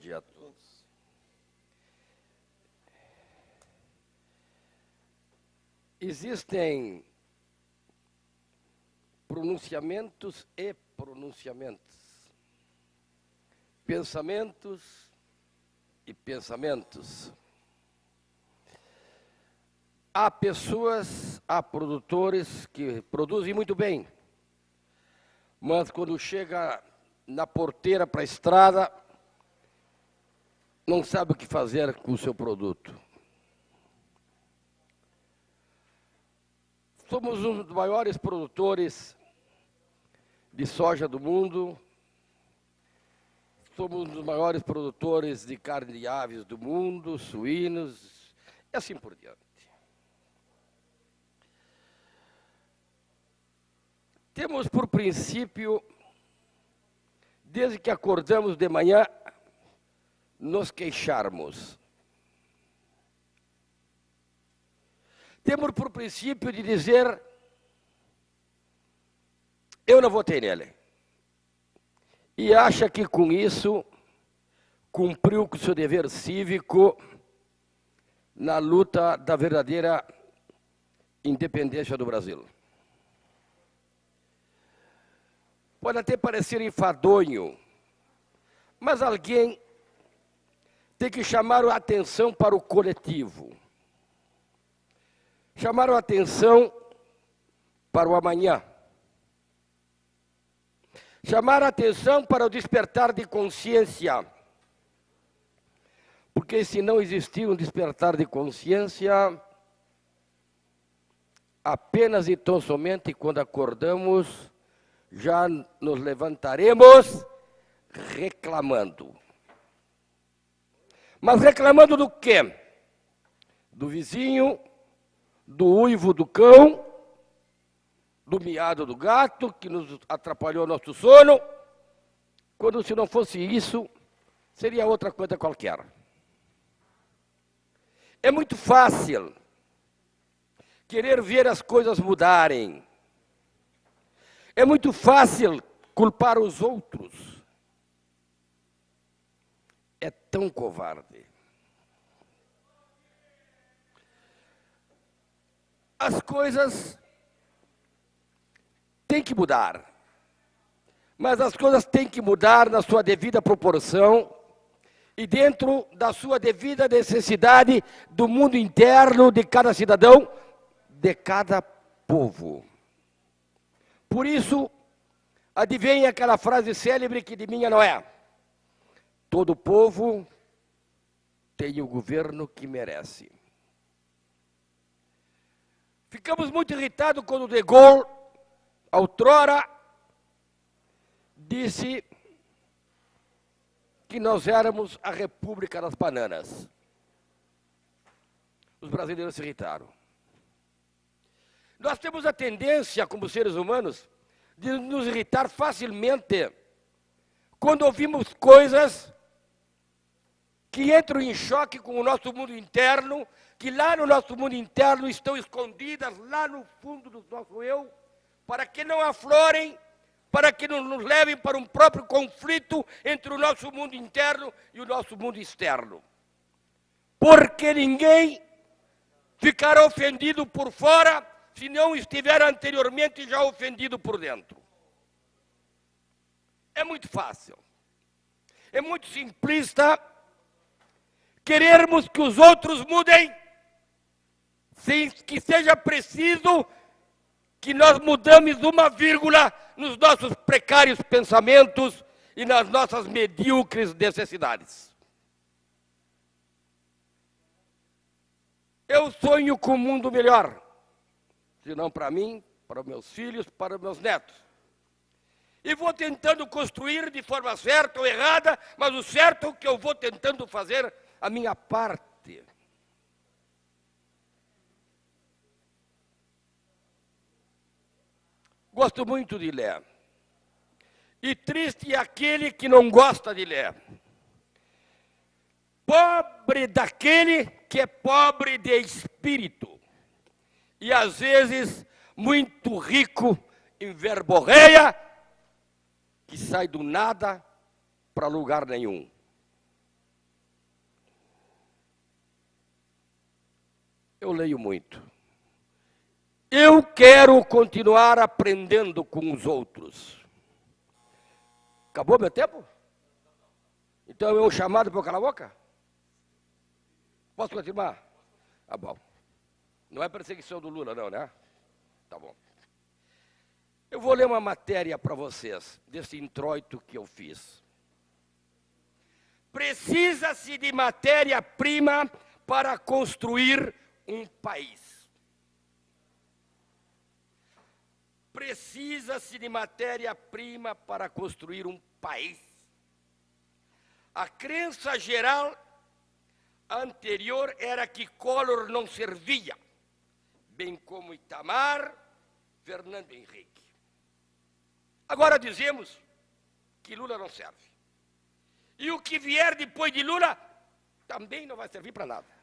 dia a todos. Existem pronunciamentos e pronunciamentos, pensamentos e pensamentos. Há pessoas, há produtores que produzem muito bem, mas quando chega na porteira para a estrada, não sabe o que fazer com o seu produto. Somos um dos maiores produtores de soja do mundo, somos um dos maiores produtores de carne de aves do mundo, suínos, e assim por diante. Temos por princípio, desde que acordamos de manhã, nos queixarmos. Temos por princípio de dizer, eu não votei nele. E acha que com isso cumpriu com o seu dever cívico na luta da verdadeira independência do Brasil. Pode até parecer enfadonho, mas alguém tem que chamar a atenção para o coletivo. Chamar a atenção para o amanhã. Chamar a atenção para o despertar de consciência. Porque se não existir um despertar de consciência, apenas e tão somente quando acordamos, já nos levantaremos reclamando. Mas reclamando do quê? Do vizinho, do uivo do cão, do miado do gato, que nos atrapalhou nosso sono, quando se não fosse isso, seria outra coisa qualquer. É muito fácil querer ver as coisas mudarem. É muito fácil culpar os outros. É tão covarde. As coisas têm que mudar, mas as coisas têm que mudar na sua devida proporção e dentro da sua devida necessidade do mundo interno de cada cidadão, de cada povo. Por isso, adivinha aquela frase célebre que de minha não é? Todo povo tem o governo que merece. Ficamos muito irritados quando De Gaulle, outrora, disse que nós éramos a República das Bananas. Os brasileiros se irritaram. Nós temos a tendência, como seres humanos, de nos irritar facilmente quando ouvimos coisas que entram em choque com o nosso mundo interno, que lá no nosso mundo interno estão escondidas, lá no fundo do nosso eu, para que não aflorem, para que não nos levem para um próprio conflito entre o nosso mundo interno e o nosso mundo externo. Porque ninguém ficará ofendido por fora se não estiver anteriormente já ofendido por dentro. É muito fácil. É muito simplista querermos que os outros mudem, sem que seja preciso que nós mudamos uma vírgula nos nossos precários pensamentos e nas nossas medíocres necessidades. Eu sonho com um mundo melhor, se não para mim, para os meus filhos, para os meus netos. E vou tentando construir de forma certa ou errada, mas o certo é que eu vou tentando fazer a minha parte. Gosto muito de ler. E triste é aquele que não gosta de ler. Pobre daquele que é pobre de espírito. E às vezes muito rico em verborreia, que sai do nada para lugar nenhum. Eu leio muito. Eu quero continuar aprendendo com os outros. Acabou meu tempo? Então é um chamado para eu calar a boca? Posso continuar? Tá bom. Não é perseguição do Lula, não, né? Tá bom. Eu vou ler uma matéria para vocês, desse introito que eu fiz. Precisa-se de matéria-prima para construir um país. Precisa-se de matéria-prima para construir um país. A crença geral anterior era que Collor não servia, bem como Itamar, Fernando Henrique. Agora dizemos que Lula não serve. E o que vier depois de Lula também não vai servir para nada.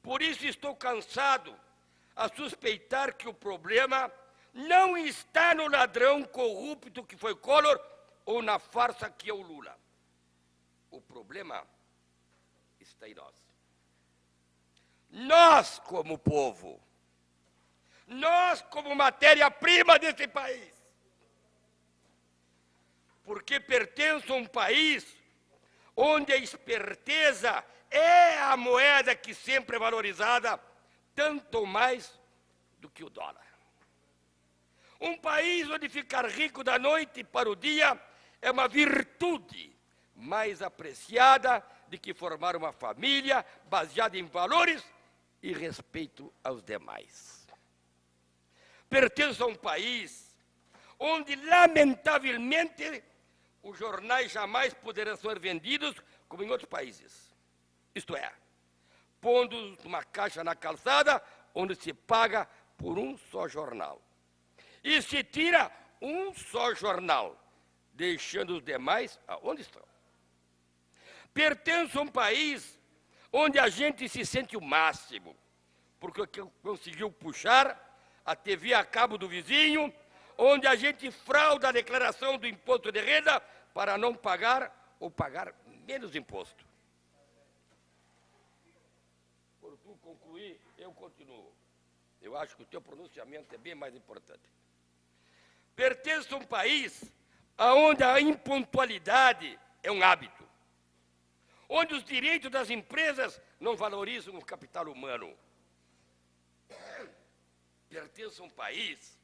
Por isso estou cansado a suspeitar que o problema não está no ladrão corrupto que foi Collor ou na farsa que é o Lula. O problema está em nós. Nós, como povo, nós, como matéria-prima desse país, porque pertenço a um país onde a esperteza é a moeda que sempre é valorizada, tanto mais do que o dólar. Um país onde ficar rico da noite para o dia é uma virtude mais apreciada do que formar uma família baseada em valores e respeito aos demais. Pertenço a um país onde, lamentavelmente, os jornais jamais poderão ser vendidos como em outros países. Isto é, pondo uma caixa na calçada onde se paga por um só jornal. E se tira um só jornal, deixando os demais aonde estão. Pertenço a um país onde a gente se sente o máximo, porque conseguiu puxar a TV a cabo do vizinho, onde a gente frauda a declaração do imposto de renda para não pagar ou pagar menos imposto. Por tu concluir, eu continuo. Eu acho que o teu pronunciamento é bem mais importante. Pertenço a um país onde a impontualidade é um hábito, onde os direitos das empresas não valorizam o capital humano. Pertenço a um país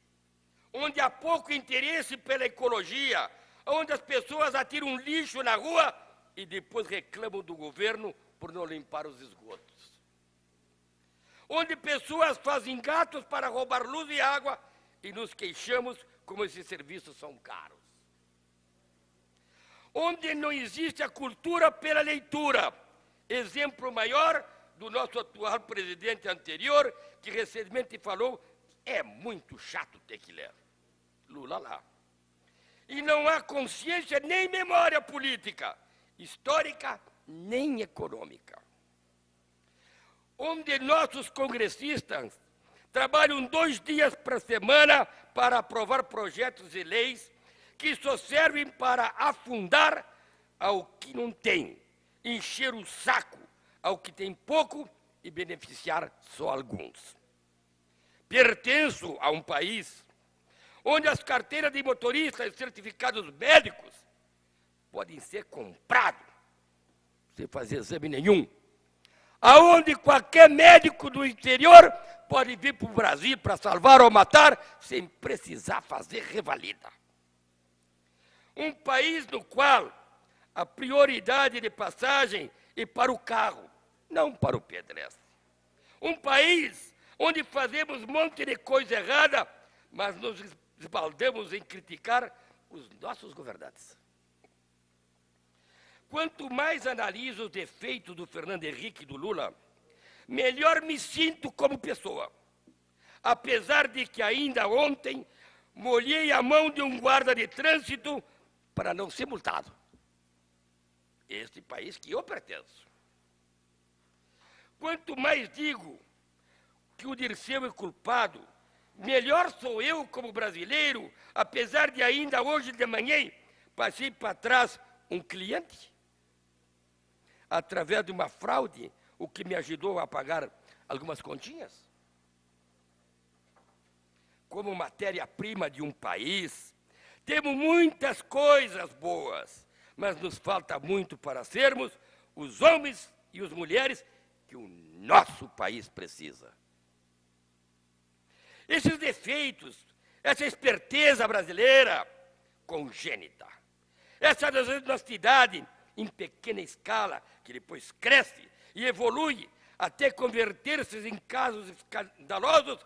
onde há pouco interesse pela ecologia, onde as pessoas atiram lixo na rua e depois reclamam do governo por não limpar os esgotos. Onde pessoas fazem gatos para roubar luz e água e nos queixamos como esses serviços são caros. Onde não existe a cultura pela leitura. Exemplo maior do nosso atual presidente anterior, que recentemente falou: é muito chato ter que ler. Lula lá. E não há consciência nem memória política, histórica nem econômica. Onde nossos congressistas trabalham 2 dias por semana para aprovar projetos e leis que só servem para afundar ao que não tem, encher o saco ao que tem pouco e beneficiar só alguns. Pertenço a um país onde as carteiras de motorista e certificados médicos podem ser comprados sem fazer exame nenhum. Aonde qualquer médico do interior pode vir para o Brasil para salvar ou matar sem precisar fazer revalida. Um país no qual a prioridade de passagem é para o carro, não para o pedestre. Um país onde fazemos um monte de coisa errada, mas nos esbaldamos em criticar os nossos governantes. Quanto mais analiso os defeitos do Fernando Henrique e do Lula, melhor me sinto como pessoa. Apesar de que ainda ontem molhei a mão de um guarda de trânsito para não ser multado. Este país que eu pertenço. Quanto mais digo que o Dirceu é culpado, melhor sou eu como brasileiro, apesar de ainda hoje de manhã passei para trás um cliente, através de uma fraude, o que me ajudou a pagar algumas continhas. Como matéria-prima de um país, temos muitas coisas boas, mas nos falta muito para sermos os homens e as mulheres que o nosso país precisa. Esses defeitos, essa esperteza brasileira congênita, essa desonestidade em pequena escala, que depois cresce e evolui até converter-se em casos escandalosos,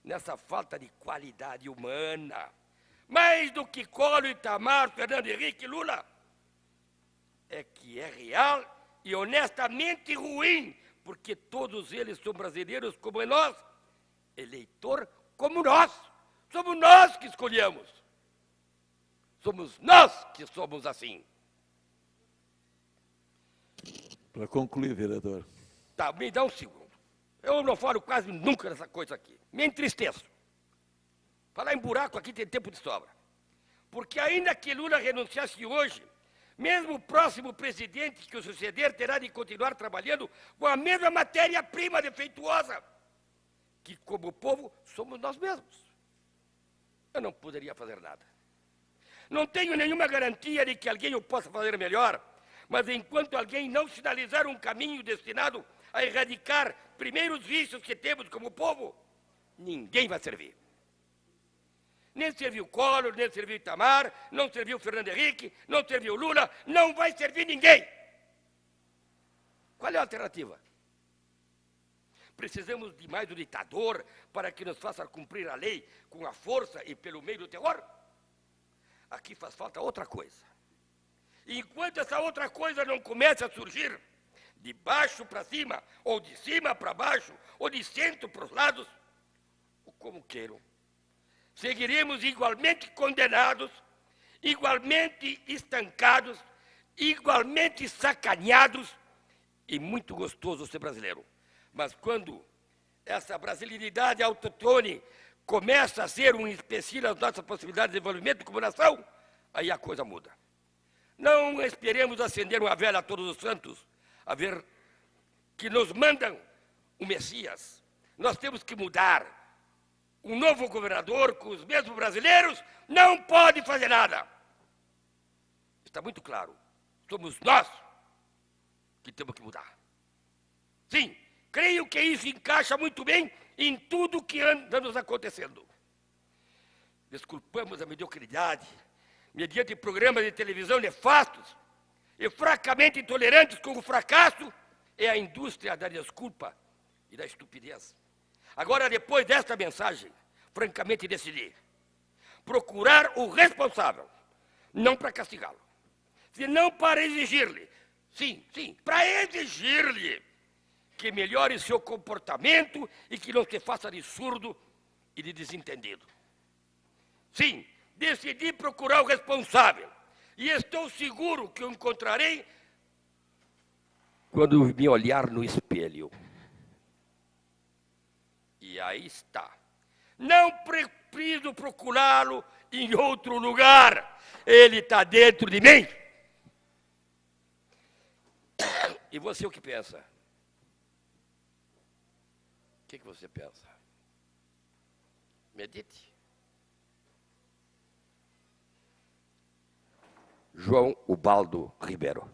nessa falta de qualidade humana, mais do que Collor, Itamar, Fernando Henrique e Lula, é que é real e honestamente ruim, porque todos eles são brasileiros como nós, eleitor como nós. Somos nós que escolhemos. Somos nós que somos assim. Para concluir, vereador. Tá, me dá um segundo. Eu não falo quase nunca dessa coisa aqui. Me entristeço. Falar em buraco aqui tem tempo de sobra. Porque ainda que Lula renunciasse hoje, mesmo o próximo presidente que o suceder terá de continuar trabalhando com a mesma matéria-prima defeituosa, que como povo somos nós mesmos. Eu não poderia fazer nada. Não tenho nenhuma garantia de que alguém o possa fazer melhor, mas enquanto alguém não sinalizar um caminho destinado a erradicar primeiro os vícios que temos como povo, ninguém vai servir. Nem serviu Collor, nem serviu Itamar, não serviu Fernando Henrique, não serviu Lula, não vai servir ninguém. Qual é a alternativa? Precisamos de mais um ditador para que nos faça cumprir a lei com a força e pelo meio do terror? Aqui faz falta outra coisa. Enquanto essa outra coisa não começa a surgir, de baixo para cima, ou de cima para baixo, ou de centro para os lados, ou como queiram, seguiremos igualmente condenados, igualmente estancados, igualmente sacaneados, e muito gostoso ser brasileiro. Mas quando essa brasilidade autotone começa a ser um empecilho às nossas possibilidades de desenvolvimento como nação, aí a coisa muda. Não esperemos acender uma vela a todos os santos, a ver que nos mandam o Messias. Nós temos que mudar. Um novo governador com os mesmos brasileiros não pode fazer nada. Está muito claro. Somos nós que temos que mudar. Sim, creio que isso encaixa muito bem em tudo que anda nos acontecendo. Desculpamos a mediocridade mediante programas de televisão nefastos e francamente intolerantes com o fracasso e a indústria da desculpa e da estupidez. Agora, depois desta mensagem, francamente decidi procurar o responsável, não para castigá-lo, senão para exigir-lhe, sim, para exigir-lhe que melhore seu comportamento e que não se faça de surdo e de desentendido. Sim, decidi procurar o responsável e estou seguro que o encontrarei quando me olhar no espelho. E aí está. Não preciso procurá-lo em outro lugar. Ele está dentro de mim. E você o que pensa? O que você pensa? Medite. João Ubaldo Ribeiro.